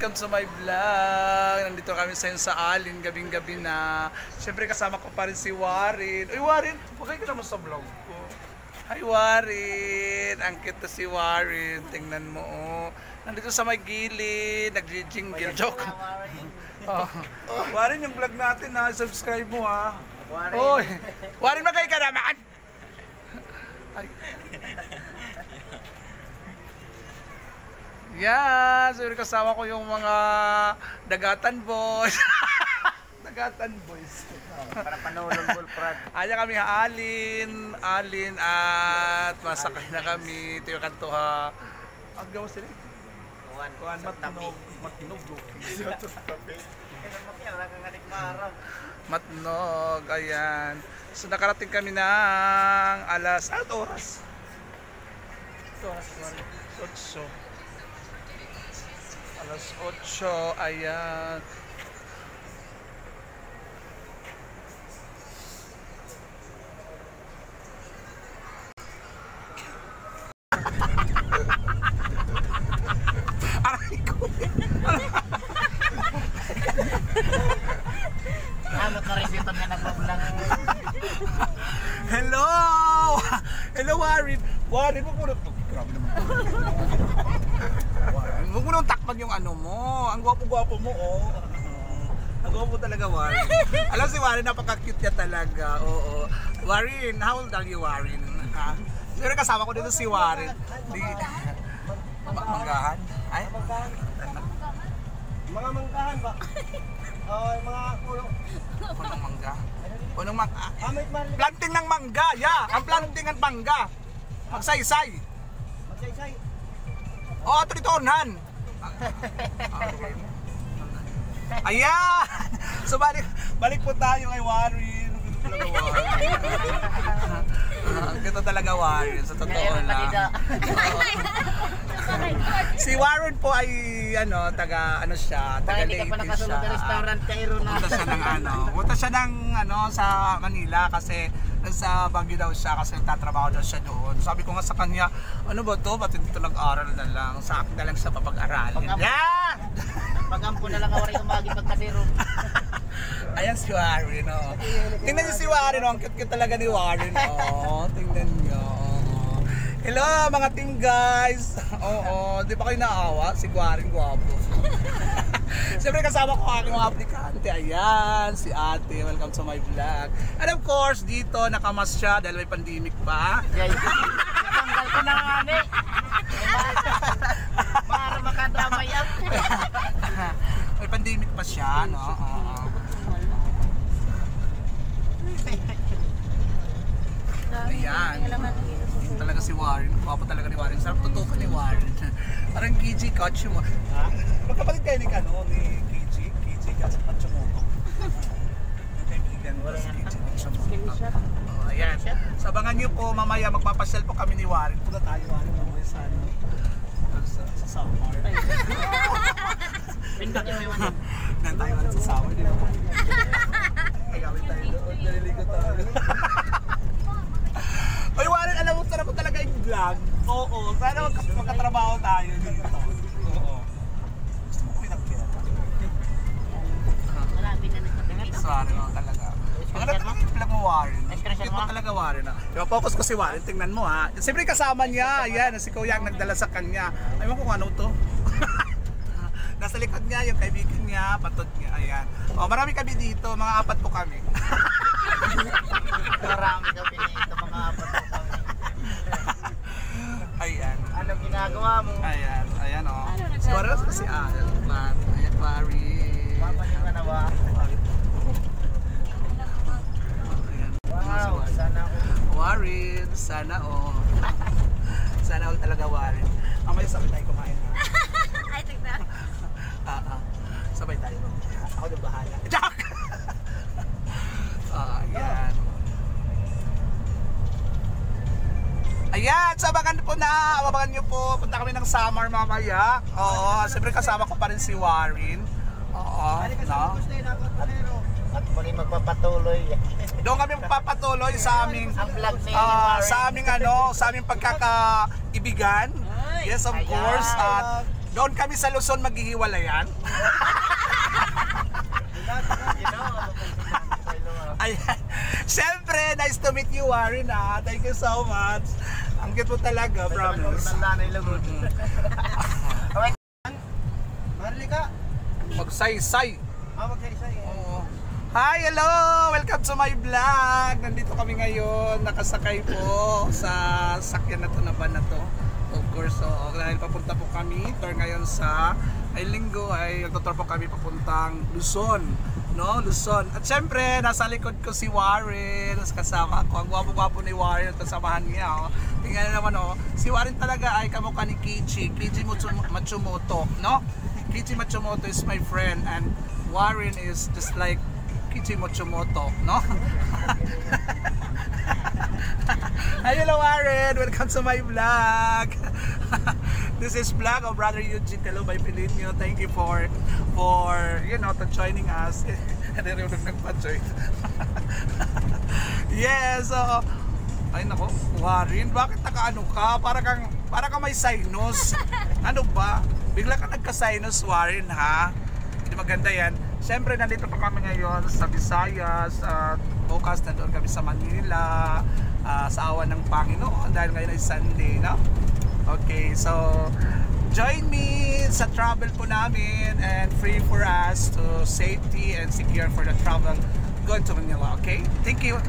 welcome to my vlog. Nandito kami sa Alin, gabing-gabi na. Siyempre kasama ko pa rin si Warren. Uy Warren, bakit ka naman sa vlog ko? Hi Warren, ang cute si Warren. Tingnan mo oh. Nandito sa may gilid, nag-jingle joke. Oh. Warren, yung vlog natin ha, subscribe mo ha. Oy, Warren magkay ka naman. Ay. Yan, so kasama ko yung mga dagatan boys. Dagatan boys. Para panulong bulprad. Aya kami Alin at masakay na kami. Ito yung kantuha. Ang gawa sila. Kuan matnog. Matnog, ayan. So nakarating kami ng alas, oras? Oras, 8. Alas 8, ayan. Aray ko. Amot na rin dito nga nagbabulang. Hello! Hello, Warren. Warren, mo muna. Grabe naman. Huwag mo nang takpan yung ano mo. Ang gwapo-gwapo mo, oh. Ang gwapo talaga, Warren. Alam si Warren, napaka-cute niya talaga. Oo. Warren, how old are you, Warren? Ha? Siyempre kasama ko dito si Warren. Manggahan? Ay? Mga manggahan ba? Mga puno. Punong mangga? Punong mangga? Planting ng mangga, yeah! Ang planting ng mangga. Magsaysay. Magsaysay. Oo, tritonan. Ayan! So balik po tayo kay Warren. Ito talaga Warren, sa totoo lang. Si Warren po ay taga siya, taga Leyte siya. Restaurant Cairo na. Punta siya ng sa Manila kasi sa Baguio daw siya kasi nagtatrabaho daw siya doon. Sabi ko nga sa kanya, ano ba to? Ba't dito nag-aral na lang? Sa akin na lang siya papag-aralin. Pag-ampo na lang awari umagi pagkasiro. Ayan si Warren, oh. Tingnan niyo si Warren, oh. Ang cute talaga ni Warren, oh. Tingnan niyo. Hello mga team guys. Oo, di ba kayo naawa? Si Warren guwapo. Siyempre kasama ko aking mga aplikante. Ayan, si ate. Welcome to my vlog. And of course, dito nakamas siya dahil may pandemic pa. Tanggal ko na nga ni. Para makadamay yan. May pandemic pa siya, no? Ayan. Yun talaga si Warren. Guwapo talaga ni Warren. Sarap tutukan ni Warren. Parang KG Kachi mo. Magkapalit kayo ni KG Kachi mo. Yung kaibigan mo si KG Kachi mo. Ayan. Sabangan nyo po, mamaya magpapasyal po kami ni Warren. Punta tayo Warren mamaya sa summer. Pindot yung yung Nan tayo sa summer, di ba? Ay, gawin tayo doon. Naliligo tayo. Oy Warren, alam mo, sarap ko talaga yung vlog. Oo, sana magkatrabaho tayo dito. Oo. Gusto mo ko pinag-vlog? marami na nagpapinit. Sorry mo talaga. Maganda talaga yung vlog mo, Warren. Cute mo talaga, Warren. Diba, focus ko si Warren, tingnan mo ha. Siyempre kasama niya, ayan, si Kuya ang nagdala sa kanya. Ayaw mo kung ano to. Nasa likod niya, yung kaibigan niya, patod niya, ayan. O, marami kami dito, mga 4 po kami. Marami kami dito, mga 4 po kami. Ayan. Anong ginagawa mo? Ayan o. Si Warren si Alman. Ayan, Warren. Mama niyo ka na ba? Wow, sana ako. Warren, sana all. Sana all talaga Warren. Mamaya sabay tayo kumain ha. I think that. Sabay tayo. Ako na bahala. Jack! Ayan. Ayan, sabangan po na. Abangan nyo po. Punta kami ng summer mamaya. Oo, siyempre kasama ko pa rin si Warren. Oo, no? At muli magpapatuloy. Doon kami magpapatuloy sa aming Ang vlog ni sa aming pagkakaibigan. Yes, of course. At Doon kami sa Luzon maghihiwalayan. Ayan. Siyempre, nice to meet you, Warren. Thank you so much. Ang cute mo talaga, promise. Marli ka. Magsaysay. Magsaysay. Oo. Hi, hello! Welcome to my vlog! Nandito kami ngayon, nakasakay po sa sakyan na to na van na to. Of course, so, dahil papunta po kami, tour ngayon sa linggo ay nagtutour po kami papuntang Luzon. No, Luzon. At syempre, nasa likod ko si Warren, kasama ko. Ang gwapo-gwapo ni Warren, kasamahan niya. Oh. Tingnan na naman, oh. Si Warren talaga ay kamukha ni Kichi Matsumoto, no? Kichi Matsumoto is my friend and Warren is just like Kichi Matsumoto, no? Hi, hello Warren! Welcome to my vlog! This is vlog of Brother Eugene Telo by Pilinio. Thank you for you know, to joining us. Narinig nagpa-join. Yes, so ay nako, Warren, bakit nakaano ka? Para kang may sinus. Ano ba? Bigla ka nagka-sinus, Warren, ha? Hindi maganda yan. Siyempre, nandito pa kami ngayon sa Visayas at bukas na doon kami sa Manila sa awa ng Panginoon dahil ngayon ay Sunday, no? Okay, so join me sa travel po namin and free for us to safety and secure for the travel going to Manila, okay? Thank you!